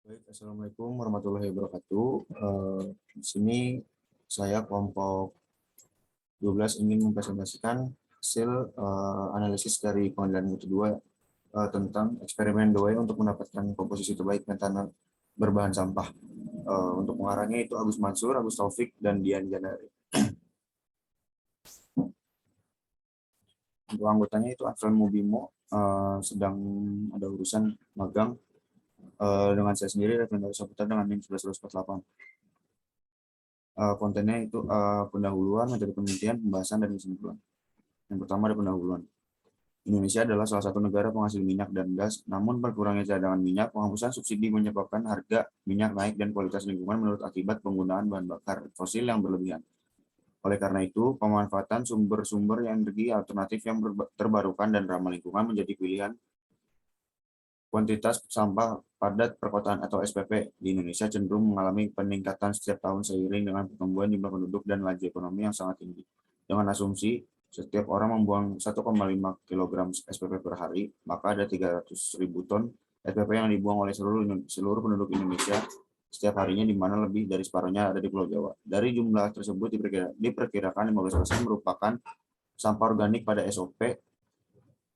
Baik, Assalamualaikum warahmatullahi wabarakatuh. Di sini saya kelompok 12 ingin mempresentasikan hasil analisis dari pengendalian mutu 2 tentang eksperimen DOE untuk mendapatkan komposisi terbaik metana berbahan sampah. Untuk pengarangnya itu Agus Mansur, Agus Taufik, dan Dian Janari. Untuk anggotanya itu Afran Mubimo, sedang ada urusan magang dengan saya sendiri, Revendaris Saputra dengan NIM 11148. Kontennya itu pendahuluan, metode penelitian, pembahasan, dan kesimpulan. Yang pertama ada pendahuluan. Indonesia adalah salah satu negara penghasil minyak dan gas, namun berkurangnya cadangan minyak, penghapusan subsidi menyebabkan harga minyak naik dan kualitas lingkungan menurut akibat penggunaan bahan bakar fosil yang berlebihan. Oleh karena itu, pemanfaatan sumber-sumber energi alternatif yang terbarukan dan ramah lingkungan menjadi pilihan. Kuantitas sampah padat perkotaan atau SPP di Indonesia cenderung mengalami peningkatan setiap tahun seiring dengan pertumbuhan jumlah penduduk dan laju ekonomi yang sangat tinggi. Dengan asumsi setiap orang membuang 1,5 kg SPP per hari, maka ada 300.000 ton SPP yang dibuang oleh seluruh penduduk Indonesia setiap harinya, di mana lebih dari separuhnya ada di Pulau Jawa. Dari jumlah tersebut diperkirakan 15% merupakan sampah organik pada SOP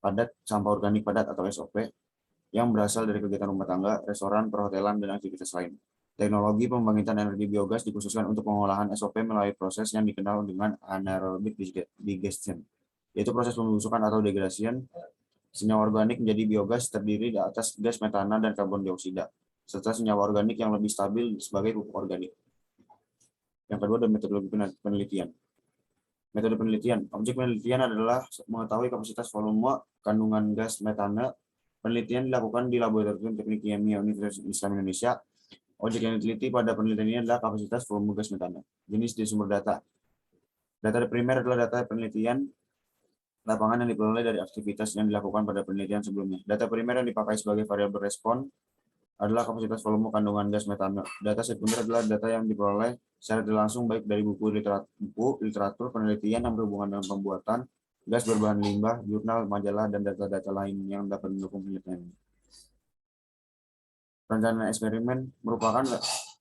padat, sampah organik padat atau SOP yang berasal dari kegiatan rumah tangga, restoran, perhotelan, dan aktivitas lain. Teknologi pembangkitan energi biogas dikhususkan untuk pengolahan SOP melalui proses yang dikenal dengan anaerobic digestion, yaitu proses pembusukan atau degradasi senyawa organik menjadi biogas terdiri atas gas metana dan karbon dioksida, serta senyawa organik yang lebih stabil sebagai pupuk organik. Yang kedua adalah metodologi penelitian. Metode penelitian. Objek penelitian adalah mengetahui kapasitas volume kandungan gas metana. Penelitian dilakukan di Laboratorium Teknik Kimia Universitas Islam Indonesia. Objek yang diteliti pada penelitian ini adalah kapasitas volume gas metana. Jenis di sumber data. Data primer adalah data penelitian lapangan yang diperoleh dari aktivitas yang dilakukan pada penelitian sebelumnya. Data primer yang dipakai sebagai variabel respon adalah kapasitas volume kandungan gas metana. Data sekunder adalah data yang diperoleh secara langsung baik dari buku literatur penelitian yang berhubungan dengan pembuatan gas berbahan limbah, jurnal, majalah, dan data-data lain yang dapat mendukung penelitian. Perencanaan eksperimen merupakan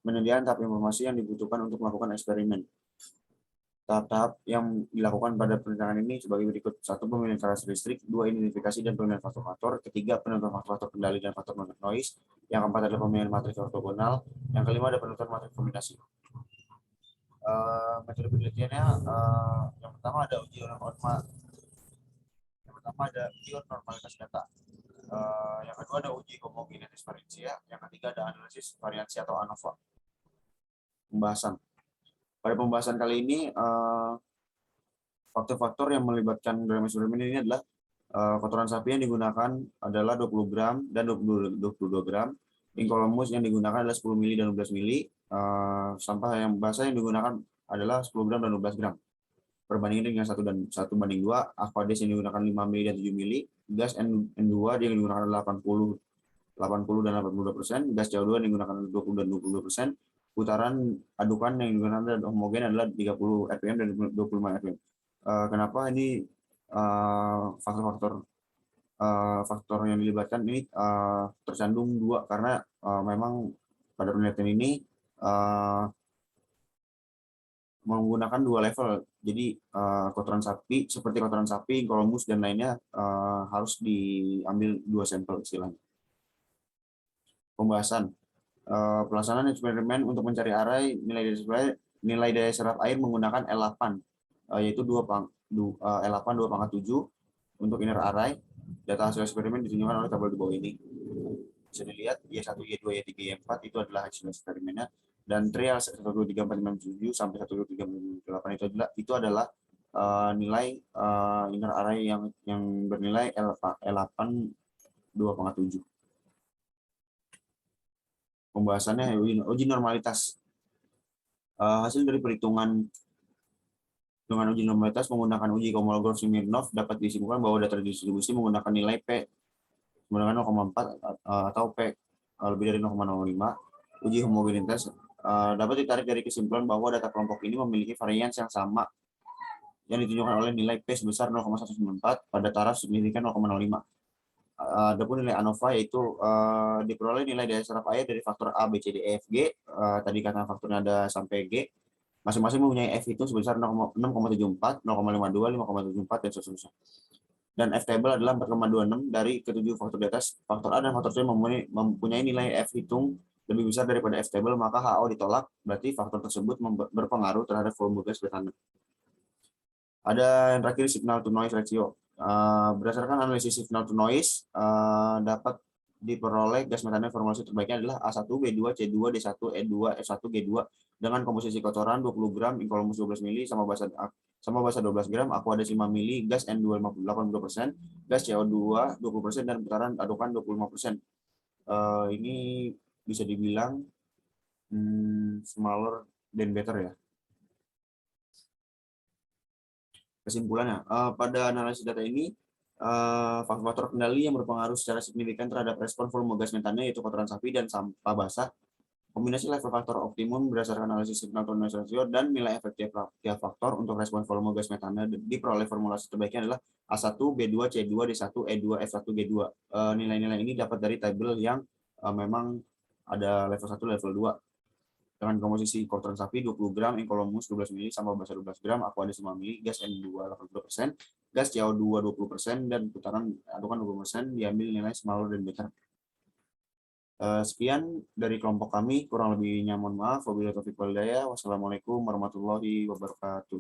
penyediaan tahap informasi yang dibutuhkan untuk melakukan eksperimen. Tahap-tahap yang dilakukan pada perencanaan ini sebagai berikut. 1. Pemilihan karakteristik. 2. Identifikasi dan penilaian faktor-faktor. 3. Penentuan faktor-faktor kendali dan faktor noise. Yang keempat adalah pemilihan matriks ortogonal. Yang kelima ada penentuan matriks kombinasi. Metode penelitiannya yang pertama ada uji normalitas data. Yang kedua ada uji homogeneitas variansia. Yang ketiga ada analisis variansi atau ANOVA. Pembahasan. Pada pembahasan kali ini, faktor-faktor yang melibatkan dalam eksperimen ini adalah kotoran sapi yang digunakan adalah 20 gram dan 22 gram. Inkolomus yang digunakan adalah 10 mili dan 12 mili. Sampah yang basah yang digunakan adalah 10 gram dan 12 gram. Perbandingan dengan 1 banding 2. Aquades yang digunakan 5 mili dan 7 mili. Gas N2 yang digunakan adalah 80 dan 82%. Gas CO2 yang digunakan adalah 20 dan 22%. Putaran adukan yang digunakan adalah homogen adalah 30 rpm dan 25 rpm. Kenapa ini faktor yang dilibatkan ini tercantum 2 karena memang pada penelitian ini menggunakan 2 level. Jadi kotoran sapi seperti kotoran sapi, inkolomus dan lainnya harus diambil 2 sampel istilahnya. Pembahasan. Pelaksanaan eksperimen untuk mencari arai nilai daya serap air menggunakan L8, yaitu L8 2/7 untuk inner array. Data hasil eksperimen ditunjukkan oleh tabel di bawah ini. Bisa dilihat Y1, Y2, Y3, Y4 itu adalah hasil eksperimennya, dan trial 1, 2, 3, 4, 5, 7 sampai 1, 2, 3, 4, 8 itu adalah nilai inner array yang bernilai L8 2/7. Pembahasannya uji normalitas. Hasil dari perhitungan dengan uji normalitas menggunakan uji Kolmogorov-Smirnov dapat disimpulkan bahwa data distribusi menggunakan nilai P menggunakan 0,4 atau P lebih dari 0,05. Uji homogenitas dapat ditarik dari kesimpulan bahwa data kelompok ini memiliki varians yang sama yang ditunjukkan oleh nilai P sebesar 0,194 pada taraf signifikan 0,05. Adapun nilai ANOVA yaitu diperoleh nilai dasar air dari faktor A, B, C, D, E, F, G. Tadi karena faktornya ada sampai G, masing-masing mempunyai F itu sebesar 6,74, 0,52, 5,74, dan seterusnya. Dan F table adalah 4,26 dari ketujuh faktor di atas. Faktor A dan faktor C mempunyai nilai F hitung lebih besar daripada F table, maka HO ditolak, berarti faktor tersebut berpengaruh terhadap volume gas metana. Ada yang terakhir signal to noise ratio. Berdasarkan analisis signal to noise, dapat diperoleh gas metana formulasi terbaiknya adalah A1, B2, C2, D1, E2, F1, G2 dengan komposisi kotoran 20 gram, inkolomus 12 mili, sama basa 12 gram, aqua ada 5 mili, gas N2 82%, gas CO2 20%, dan putaran adukan 25%. Ini bisa dibilang smaller than better ya. Kesimpulannya, pada analisis data ini, faktor kendali yang berpengaruh secara signifikan terhadap respon volume gas metana yaitu kotoran sapi dan sampah basah. Kombinasi level faktor optimum berdasarkan analisis signal to noise ratio dan nilai efektif tiap faktor untuk respon volume gas metana diperoleh formulasi terbaiknya adalah A1, B2, C2, D1, E2, F1, G2. Nilai-nilai ini dapat dari tabel yang memang ada level 1, level 2. Dengan komposisi kotoran sapi 20 gram, inkolomus 12 mili, sama basa 12 gram, aqua ada 5 mili, gas N2 80%, gas CO2 20%, dan putaran adukan 20%, diambil nilai smaller than better. Sekian dari kelompok kami, kurang lebihnya mohon maaf. Wabillahi taufiq wal hidayah. Wassalamualaikum warahmatullahi wabarakatuh.